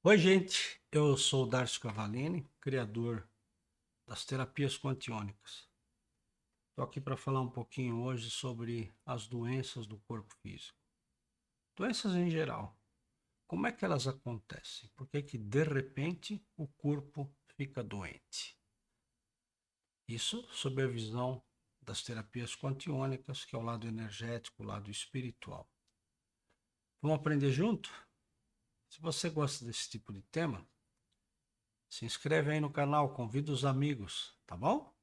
Oi, gente. Eu sou o Darcio Cavallini, criador das terapias quantiônicas. Estou aqui para falar um pouquinho hoje sobre as doenças do corpo físico. Doenças em geral. Como é que elas acontecem? Por que que de repente o corpo fica doente? Isso sob a visão das terapias quantiônicas, que é o lado energético, o lado espiritual. Vamos aprender junto? Se você gosta desse tipo de tema, se inscreve aí no canal, convida os amigos, tá bom?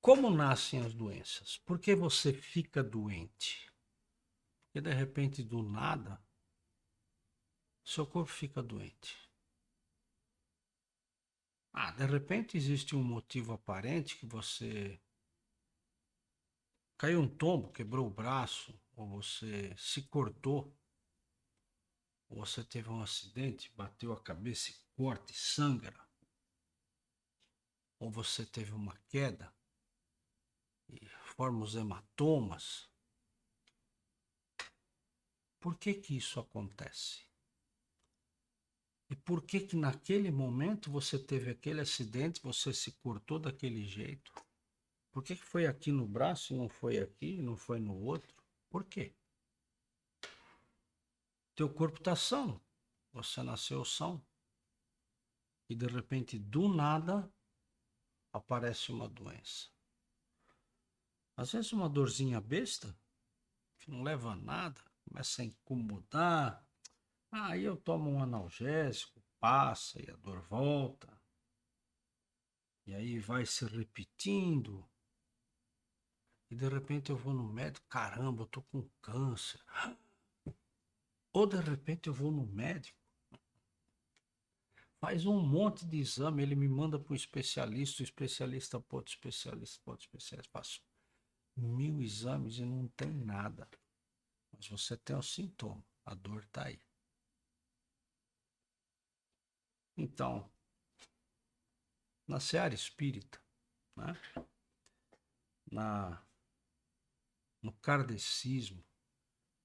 Como nascem as doenças? Por que você fica doente? Porque de repente, do nada, seu corpo fica doente. De repente existe um motivo aparente que você caiu um tombo, quebrou o braço, ou você se cortou, ou você teve um acidente, bateu a cabeça e corta e sangra, ou você teve uma queda e forma os hematomas. Por que que isso acontece? E por que que naquele momento você teve aquele acidente, você se cortou daquele jeito? Por que que foi aqui no braço e não foi aqui, não foi no outro? Por quê? Teu corpo está são, você nasceu são e de repente do nada aparece uma doença. Às vezes uma dorzinha besta que não leva a nada, começa a incomodar. Aí eu tomo um analgésico, passa e a dor volta. E aí vai se repetindo. E de repente eu vou no médico, caramba, eu tô com câncer. Ou de repente eu vou no médico, faz um monte de exame, ele me manda para um especialista, o especialista para outro especialista, para outro especialista. Faço 1000 exames e não tem nada. Mas você tem o sintoma, a dor está aí. Então, na seara espírita, né, na, no kardecismo,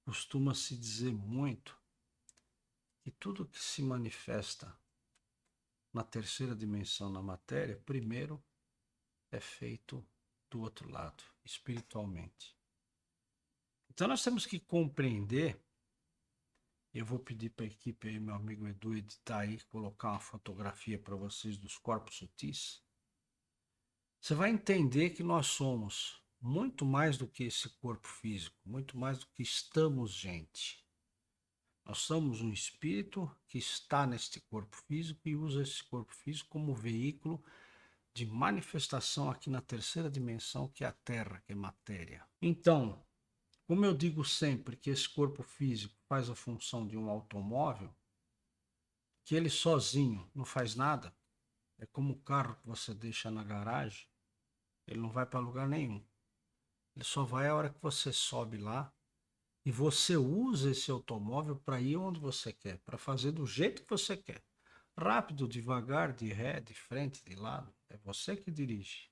costuma-se dizer muito que tudo que se manifesta na terceira dimensão na matéria, primeiro é feito do outro lado, espiritualmente. Então nós temos que compreender, eu vou pedir para a equipe aí, meu amigo Edu, editar aí, colocar uma fotografia para vocês dos corpos sutis. Você vai entender que nós somos muito mais do que esse corpo físico, muito mais do que estamos, gente. Nós somos um espírito que está neste corpo físico e usa esse corpo físico como veículo de manifestação aqui na terceira dimensão, que é a Terra, que é matéria. Então, como eu digo sempre que esse corpo físico faz a função de um automóvel, que ele sozinho não faz nada, é como o carro que você deixa na garagem, ele não vai para lugar nenhum. Ele só vai a hora que você sobe lá e você usa esse automóvel para ir onde você quer, para fazer do jeito que você quer. Rápido, devagar, de ré, de frente, de lado. É você que dirige.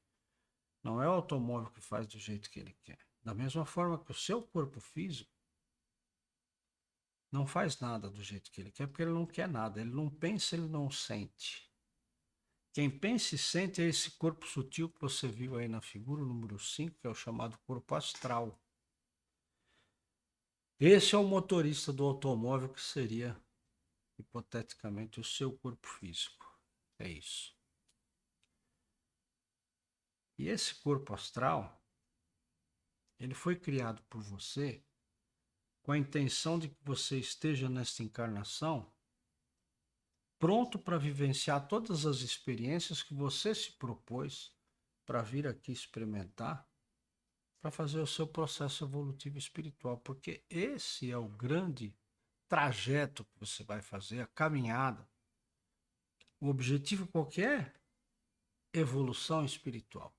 Não é o automóvel que faz do jeito que ele quer. Da mesma forma que o seu corpo físico não faz nada do jeito que ele quer, porque ele não quer nada. Ele não pensa, ele não sente. Quem pensa e sente é esse corpo sutil que você viu aí na figura número 5, que é o chamado corpo astral. Esse é o motorista do automóvel que seria, hipoteticamente, o seu corpo físico. É isso. E esse corpo astral, ele foi criado por você com a intenção de que você esteja nesta encarnação pronto para vivenciar todas as experiências que você se propôs para vir aqui experimentar, para fazer o seu processo evolutivo espiritual, porque esse é o grande trajeto que você vai fazer, a caminhada. O objetivo qualquer é evolução espiritual.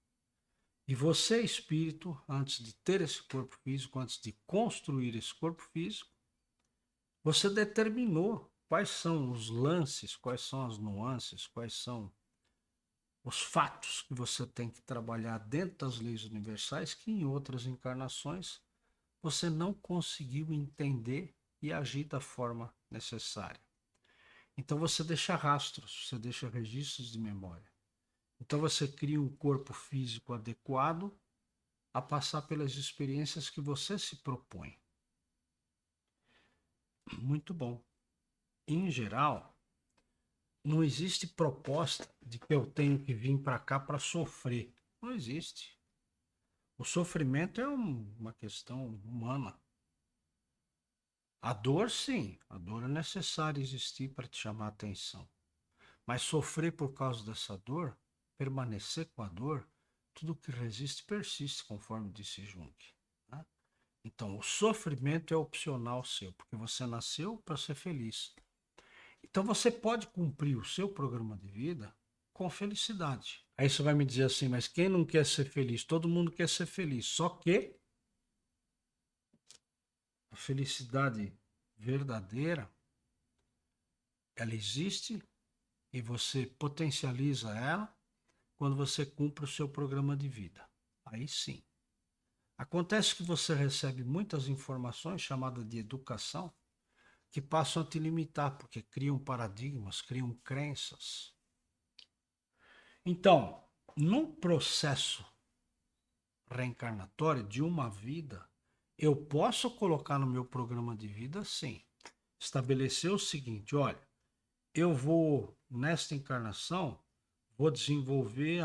E você, espírito, antes de ter esse corpo físico, antes de construir esse corpo físico, você determinou quais são os lances, quais são as nuances, quais são os fatos que você tem que trabalhar dentro das leis universais que em outras encarnações você não conseguiu entender e agir da forma necessária. Então você deixa rastros, você deixa registros de memória. Então você cria um corpo físico adequado a passar pelas experiências que você se propõe. Muito bom. Em geral, não existe proposta de que eu tenho que vir para cá para sofrer. Não existe. O sofrimento é uma questão humana. A dor, sim, a dor é necessária existir para te chamar a atenção. Mas sofrer por causa dessa dor, permanecer com a dor, tudo que resiste persiste, conforme disse Jung. Né? Então, o sofrimento é opcional seu, porque você nasceu para ser feliz. Então, você pode cumprir o seu programa de vida com felicidade. Aí você vai me dizer assim, mas quem não quer ser feliz? Todo mundo quer ser feliz. Só que a felicidade verdadeira, ela existe e você potencializa ela quando você cumpre o seu programa de vida. Aí sim. Acontece que você recebe muitas informações chamadas de educação que passam a te limitar, porque criam paradigmas, criam crenças. Então, num processo reencarnatório de uma vida, eu posso colocar no meu programa de vida, sim. Estabelecer o seguinte, olha, eu vou, nesta encarnação, vou desenvolver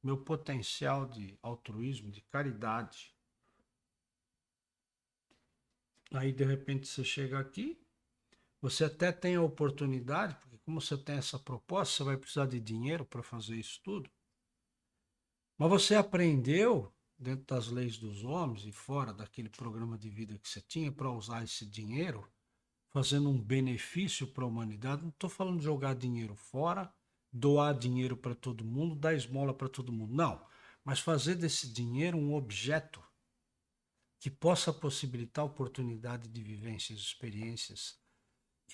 meu potencial de altruísmo, de caridade. Aí, de repente, você chega aqui, você até tem a oportunidade, porque como você tem essa proposta, você vai precisar de dinheiro para fazer isso tudo. Mas você aprendeu, dentro das leis dos homens e fora daquele programa de vida que você tinha, para usar esse dinheiro, fazendo um benefício para a humanidade. Não estou falando de jogar dinheiro fora, doar dinheiro para todo mundo, dar esmola para todo mundo. Não. Mas fazer desse dinheiro um objeto que possa possibilitar oportunidade de vivências, experiências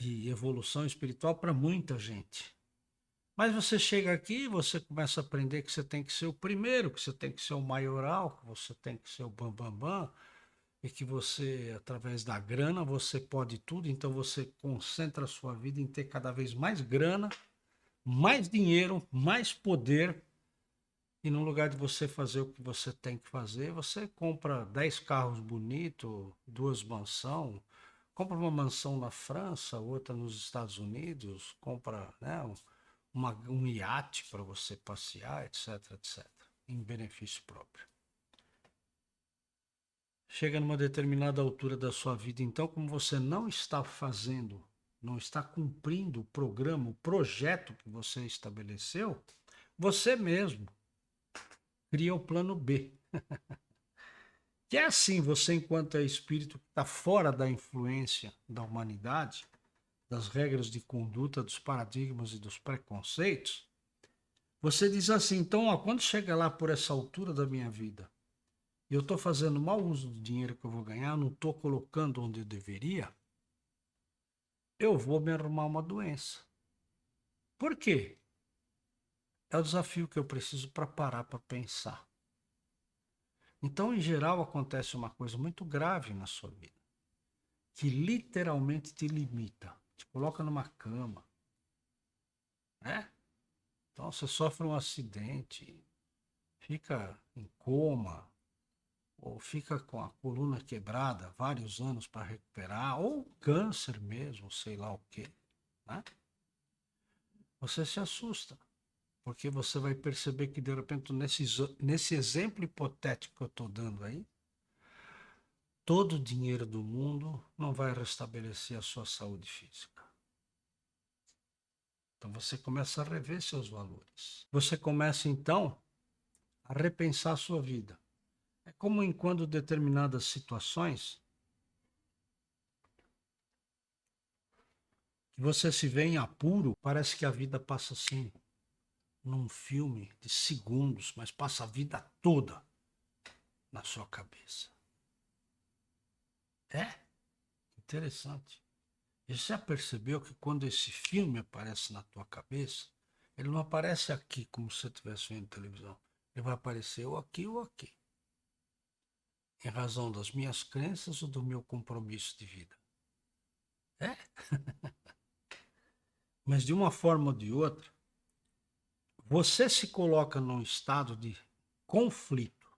e evolução espiritual para muita gente. Mas você chega aqui e você começa a aprender que você tem que ser o primeiro, que você tem que ser o maioral, que você tem que ser o bambambam, bam, bam, e que você, através da grana, você pode tudo, então você concentra a sua vida em ter cada vez mais grana, mais dinheiro, mais poder, e no lugar de você fazer o que você tem que fazer, você compra 10 carros bonitos, 2 mansões, compra uma mansão na França, outra nos Estados Unidos, compra, né, um iate para você passear, etc, etc, em benefício próprio. Chega numa determinada altura da sua vida, então, como você não está fazendo, não está cumprindo o programa, o projeto que você estabeleceu, você mesmo cria o plano B. Que é assim, você, enquanto é espírito que está fora da influência da humanidade, das regras de conduta, dos paradigmas e dos preconceitos, você diz assim, então, ó, quando chega lá por essa altura da minha vida, e eu estou fazendo mau uso do dinheiro que eu vou ganhar, não estou colocando onde eu deveria, eu vou me arrumar uma doença. Por quê? É o desafio que eu preciso para parar para pensar. Então, em geral, acontece uma coisa muito grave na sua vida, que literalmente te limita, te coloca numa cama, né? Então, você sofre um acidente, fica em coma, ou fica com a coluna quebrada vários anos para recuperar, ou câncer mesmo, sei lá o quê, né? Você se assusta, porque você vai perceber que, de repente, nesse exemplo hipotético que eu estou dando aí, todo o dinheiro do mundo não vai restabelecer a sua saúde física. Então você começa a rever seus valores. Você começa, então, a repensar a sua vida. É como em quando determinadas situações que você se vê em apuro, parece que a vida passa assim, num filme de segundos, mas passa a vida toda na sua cabeça. É interessante. E você já percebeu que quando esse filme aparece na tua cabeça, Ele não aparece aqui como se você estivesse vendo televisão. Ele vai aparecer ou aqui ou aqui. Em razão das minhas crenças ou do meu compromisso de vida. É? Mas de uma forma ou de outra, você se coloca num estado de conflito.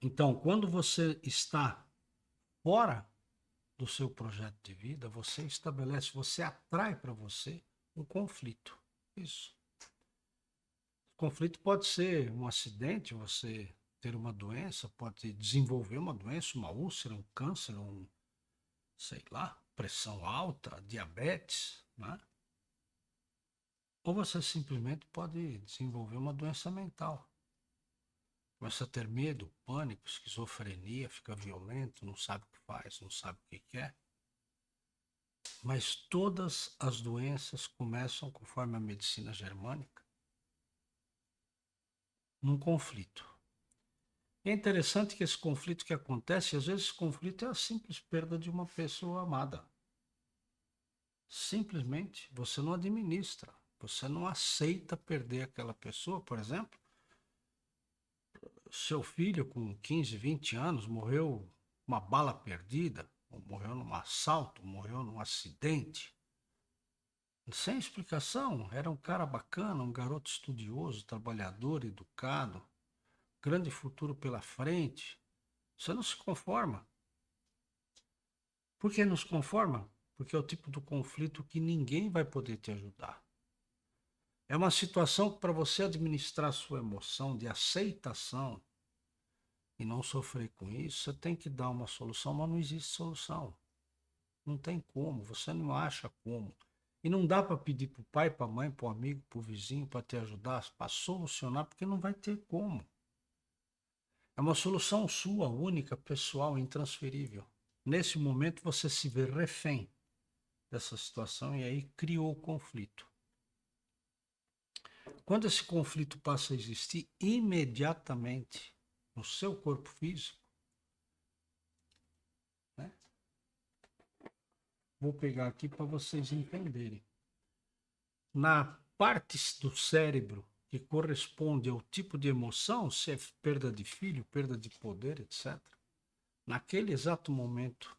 Então, quando você está fora do seu projeto de vida, você estabelece, você atrai para você um conflito. Isso. O conflito pode ser um acidente, você ter uma doença, pode desenvolver uma doença, uma úlcera, um câncer, sei lá, pressão alta, diabetes, né? Ou você simplesmente pode desenvolver uma doença mental. Começa a ter medo, pânico, esquizofrenia, fica violento, não sabe o que faz, não sabe o que quer. Mas todas as doenças começam, conforme a medicina germânica, num conflito. E é interessante que esse conflito que acontece, às vezes esse conflito é a simples perda de uma pessoa amada. Simplesmente você não administra, você não aceita perder aquela pessoa. Por exemplo, seu filho com 15, 20 anos morreu uma bala perdida, ou morreu num assalto, morreu num acidente. Sem explicação, era um cara bacana, um garoto estudioso, trabalhador, educado, grande futuro pela frente. Você não se conforma. Por que não se conforma? Porque é o tipo do conflito que ninguém vai poder te ajudar. É uma situação que, para você administrar sua emoção de aceitação e não sofrer com isso, você tem que dar uma solução, mas não existe solução. Não tem como, você não acha como. E não dá para pedir para o pai, para a mãe, para o amigo, para o vizinho, para te ajudar, para solucionar, porque não vai ter como. É uma solução sua, única, pessoal, intransferível. Nesse momento você se vê refém dessa situação e aí criou o conflito. Quando esse conflito passa a existir, imediatamente no seu corpo físico, né? Vou pegar aqui para vocês entenderem. Na parte do cérebro que corresponde ao tipo de emoção, se é perda de filho, perda de poder, etc. Naquele exato momento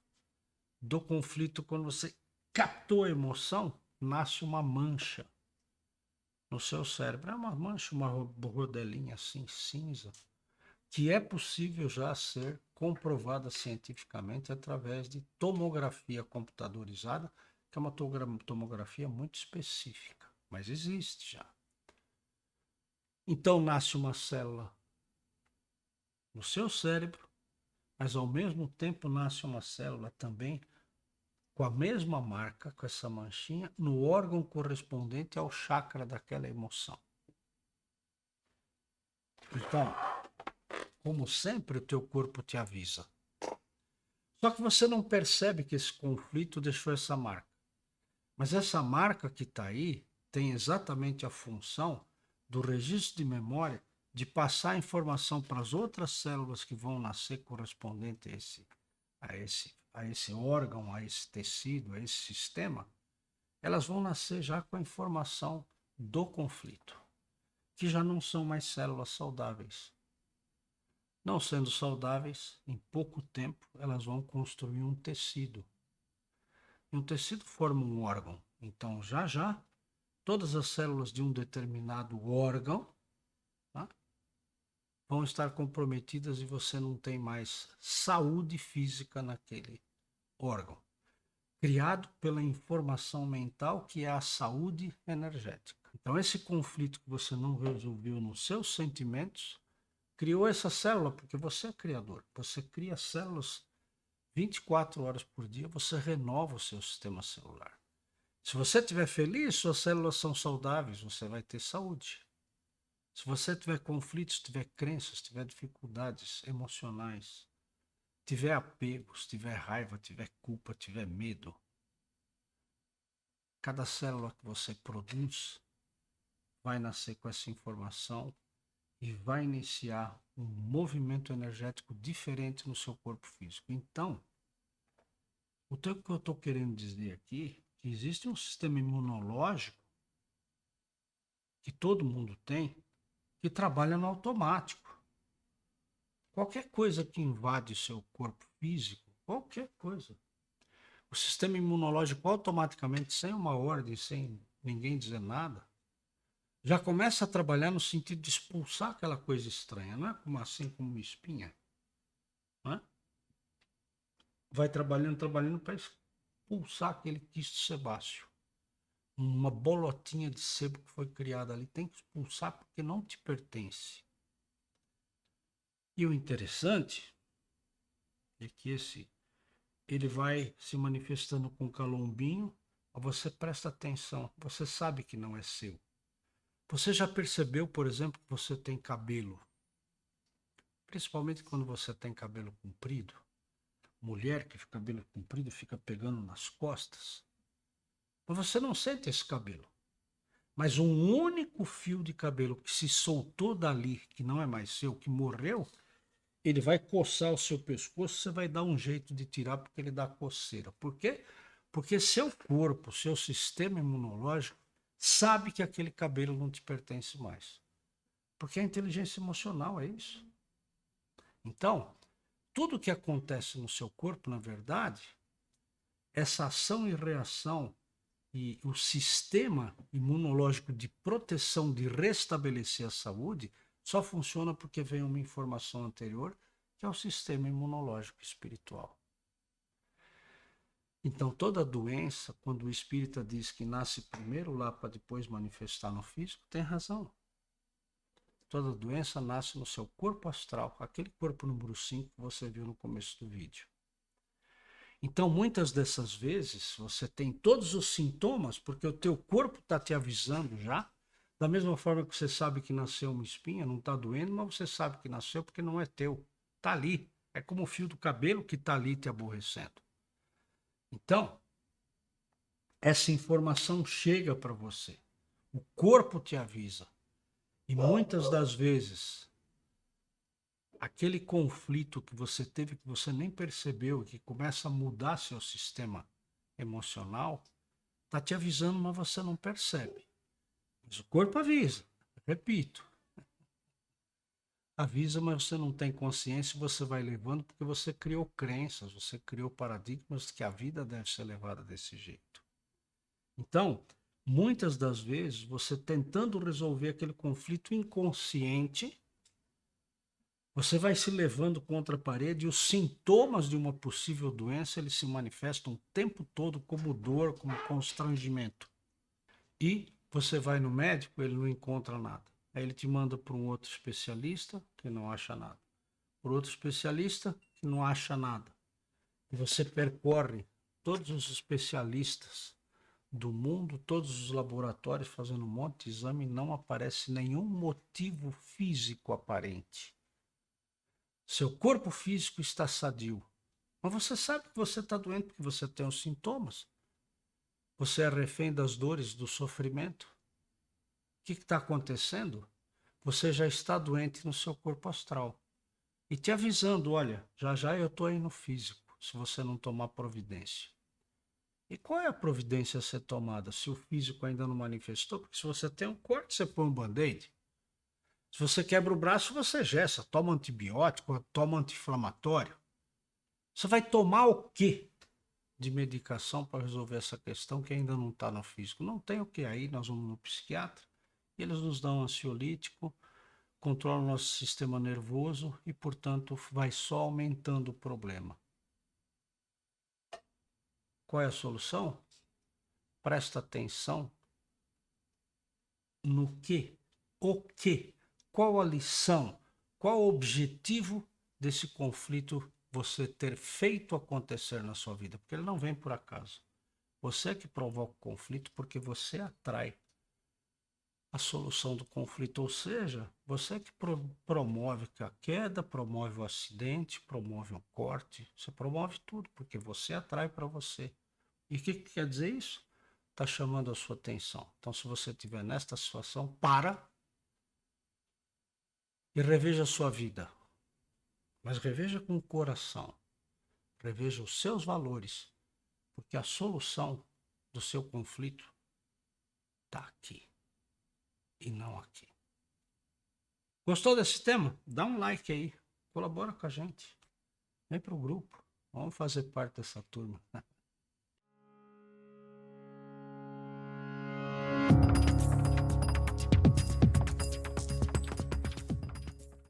do conflito, quando você captou a emoção, nasce uma mancha no seu cérebro. É uma mancha, uma rodelinha assim, cinza, que é possível já ser comprovada cientificamente através de tomografia computadorizada, que é uma tomografia muito específica, mas existe já. Então nasce uma célula no seu cérebro, mas ao mesmo tempo nasce uma célula também com a mesma marca, com essa manchinha, no órgão correspondente ao chakra daquela emoção. Então, como sempre, o teu corpo te avisa. Só que você não percebe que esse conflito deixou essa marca. Mas essa marca que está aí tem exatamente a função do registro de memória de passar a informação para as outras células que vão nascer correspondente a esse órgão, a esse tecido, a esse sistema. Elas vão nascer já com a informação do conflito, que já não são mais células saudáveis. Não sendo saudáveis, em pouco tempo elas vão construir um tecido. E um tecido forma um órgão. Então, já, todas as células de um determinado órgão, tá, vão estar comprometidas e você não tem mais saúde física naquele órgão. Criado pela informação mental, que é a saúde energética. Então, esse conflito que você não resolveu nos seus sentimentos, criou essa célula, porque você é criador. Você cria células 24 horas por dia, você renova o seu sistema celular. Se você estiver feliz, suas células são saudáveis, você vai ter saúde. Se você tiver conflitos, tiver crenças, tiver dificuldades emocionais, tiver apegos, tiver raiva, tiver culpa, tiver medo, cada célula que você produz vai nascer com essa informação e vai iniciar um movimento energético diferente no seu corpo físico. Então, o que eu estou querendo dizer aqui é que existe um sistema imunológico que todo mundo tem, que trabalha no automático. Qualquer coisa que invade o seu corpo físico, qualquer coisa, o sistema imunológico automaticamente, sem uma ordem, sem ninguém dizer nada, já começa a trabalhar no sentido de expulsar aquela coisa estranha, não é como assim como uma espinha, não é? Vai trabalhando, trabalhando para expulsar aquele quisto sebáceo. Uma bolotinha de sebo que foi criada ali, tem que expulsar porque não te pertence. E o interessante é que ele vai se manifestando com calombinho, você presta atenção, você sabe que não é seu. Você já percebeu, por exemplo, que você tem cabelo? Principalmente quando você tem cabelo comprido. Mulher que fica cabelo comprido fica pegando nas costas. Mas você não sente esse cabelo. Mas um único fio de cabelo que se soltou dali, que não é mais seu, que morreu, ele vai coçar o seu pescoço, você vai dar um jeito de tirar porque ele dá coceira. Por quê? Porque seu corpo, seu sistema imunológico sabe que aquele cabelo não te pertence mais. Porque a inteligência emocional é isso. Então, tudo que acontece no seu corpo, na verdade, essa ação e reação e o sistema imunológico de proteção, de restabelecer a saúde, só funciona porque vem uma informação anterior, que é o sistema imunológico espiritual. Então, toda doença, quando o espírita diz que nasce primeiro lá para depois manifestar no físico, tem razão. Toda doença nasce no seu corpo astral, aquele corpo número 5 que você viu no começo do vídeo. Então, muitas dessas vezes, você tem todos os sintomas, porque o teu corpo está te avisando já, da mesma forma que você sabe que nasceu uma espinha, não está doendo, mas você sabe que nasceu porque não é teu. Está ali. É como o fio do cabelo que está ali te aborrecendo. Então, essa informação chega para você. O corpo te avisa. E muitas das vezes, aquele conflito que você teve, que você nem percebeu, que começa a mudar seu sistema emocional, está te avisando, mas você não percebe. Mas o corpo avisa. Repito. Avisa, mas você não tem consciência e você vai levando porque você criou crenças, você criou paradigmas que a vida deve ser levada desse jeito. Então, muitas das vezes, você tentando resolver aquele conflito inconsciente, você vai se levando contra a parede e os sintomas de uma possível doença, eles se manifestam o tempo todo como dor, como constrangimento. E você vai no médico, ele não encontra nada. Aí ele te manda para um outro especialista que não acha nada. Por outro especialista que não acha nada. E você percorre todos os especialistas do mundo, todos os laboratórios fazendo um monte de exame e não aparece nenhum motivo físico aparente. Seu corpo físico está sadio. Mas você sabe que você está doente porque você tem os sintomas. Você é refém das dores, do sofrimento. O que está acontecendo? Você já está doente no seu corpo astral. E te avisando, olha, já já eu estou aí no físico, se você não tomar providência. E qual é a providência a ser tomada se o físico ainda não manifestou? Porque se você tem um corte, você põe um band-aid. Se você quebra o braço, você gessa, toma antibiótico, toma anti-inflamatório. Você vai tomar o quê de medicação para resolver essa questão que ainda não está no físico? Não tem o que aí, nós vamos no psiquiatra, e eles nos dão um ansiolítico, controla o nosso sistema nervoso e, portanto, vai só aumentando o problema. Qual é a solução? Presta atenção no que, o que, qual a lição, qual o objetivo desse conflito você ter feito acontecer na sua vida, porque ele não vem por acaso. Você é que provoca o conflito porque você atrai a solução do conflito, ou seja, você que promove a queda, promove o acidente, promove o corte, você promove tudo, porque você atrai para você. E o que quer dizer isso? Está chamando a sua atenção. Então, se você estiver nesta situação, para e reveja a sua vida. Mas reveja com o coração, reveja os seus valores, porque a solução do seu conflito está aqui. e não aqui. Gostou desse tema? Dá um like aí, colabora com a gente, vem pro grupo, vamos fazer parte dessa turma.